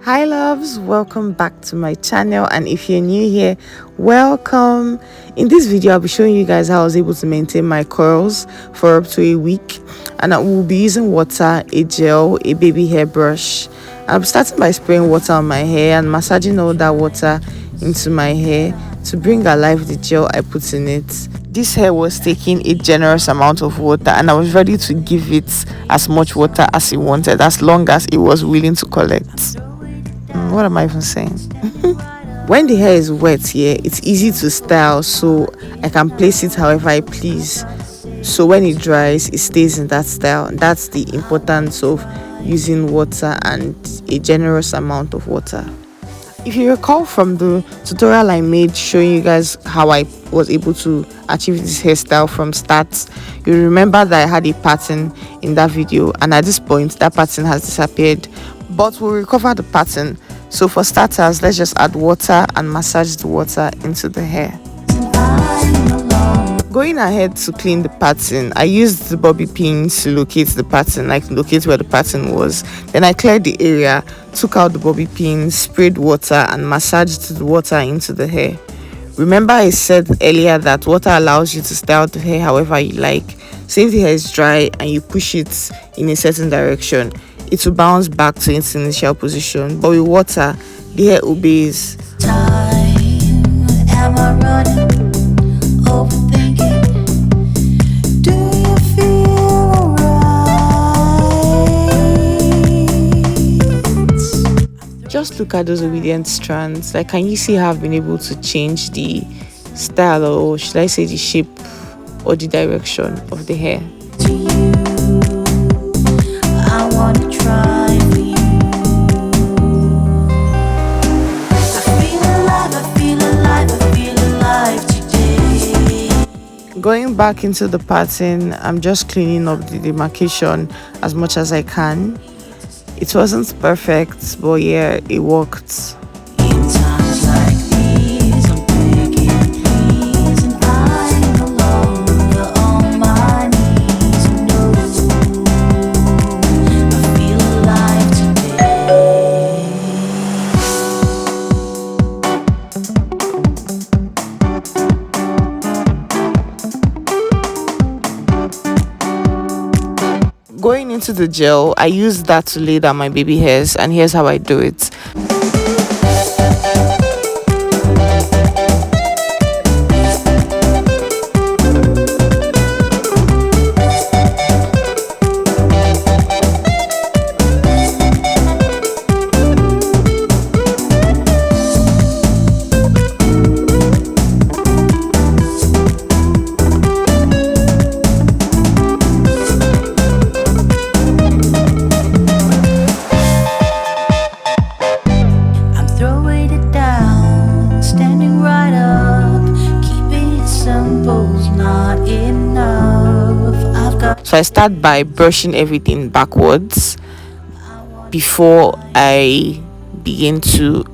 Hi loves, welcome back to my channel, and if you're new here, welcome. In this video I'll be showing you guys how I was able to maintain my curls for up to a week, and I will be using water, a gel, a baby hair brush. I'm starting by spraying water on my hair and massaging all that water into my hair to bring alive the gel I put in it. This hair was taking a generous amount of water, and I was ready to give it as much water as it wanted, as long as it was willing to collect. What am I even saying? When the hair is wet here, it's easy to style, so I can place it however I please. So when it dries, it stays in that style. That's the importance of using water, and a generous amount of water. If you recall from the tutorial I made showing you guys how I was able to achieve this hairstyle from start, you remember that I had a pattern in that video, and at this point that pattern has disappeared, but we'll recover the pattern. So for starters, let's just add water and massage the water into the hair. Going ahead to clean the pattern, I used the bobby pins to locate the pattern, like locate where the pattern was. Then I cleared the area, took out the bobby pins, sprayed water and massaged the water into the hair. Remember I said earlier that water allows you to style the hair however you like. So if the hair is dry and you push it in a certain direction, it will bounce back to its initial position, but with water, the hair obeys. Am I running? Overthinking. Do you feel alright? Just look at those obedient strands. Like, can you see how I've been able to change the style, or should I say the shape or the direction of the hair? To you, I wanna try for you. I feel alive, I feel alive, I feel alive today. Going back into the pattern, I'm just cleaning up the demarcation as much as I can. It wasn't perfect, but yeah, it worked. In times like these, I'm begging, please, and I'm alone, you're on my knees. No, I feel alive today. Going into the gel, I used that to lay down my baby hairs, and here's how I do it. So I start by brushing everything backwards before I begin to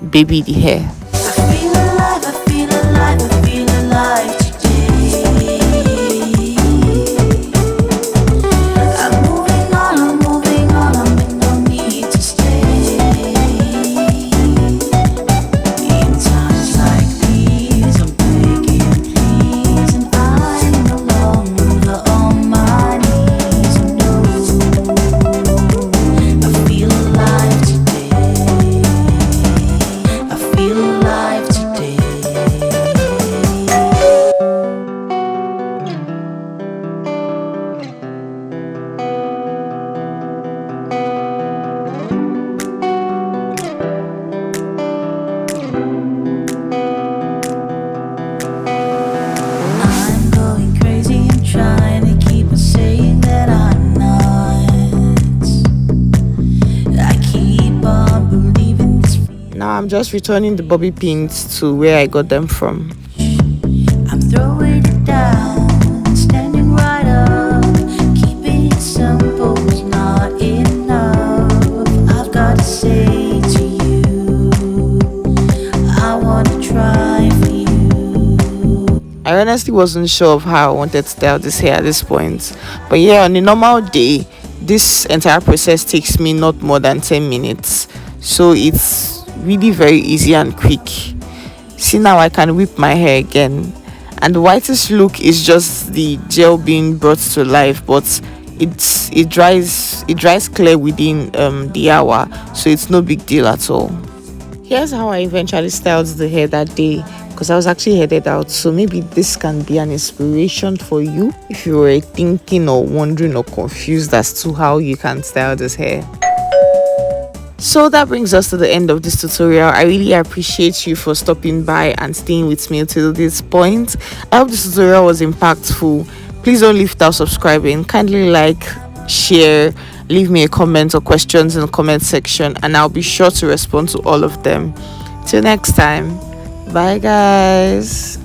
baby the hair. I feel alive, I feel alive, I feel alive today. I'm moving on, I'm in no need to stay. In times like these, I'm begging, please, and I'm alone, you're on my knees. No, I feel alive today. I feel alive today. I'm going crazy, I'm trying to keep on saying that I'm not. I keep on believing this. Now I'm just returning the bobby pins to where I got them from. I'm throwing it down, standing right up, keeping it simple is not enough. I've got to say to you, I wanna try for you. I honestly wasn't sure of how I wanted to style this hair at this point, but yeah, on a normal day, this entire process takes me not more than 10 minutes. so it's really very easy and quick. See, now I can whip my hair again, and the whitest look is just the gel being brought to life, but it dries clear within the hour, so it's no big deal at all. Here's how I eventually styled the hair that day, because I was actually headed out, so maybe this can be an inspiration for you if you were thinking or wondering or confused as to how you can style this hair. So that brings us to the end of this tutorial. I really appreciate you for stopping by and staying with me till this point. I hope this tutorial was impactful. Please don't leave without subscribing. Kindly like, share, leave me a comment or questions in the comment section, and I'll be sure to respond to all of them. Till next time, bye guys.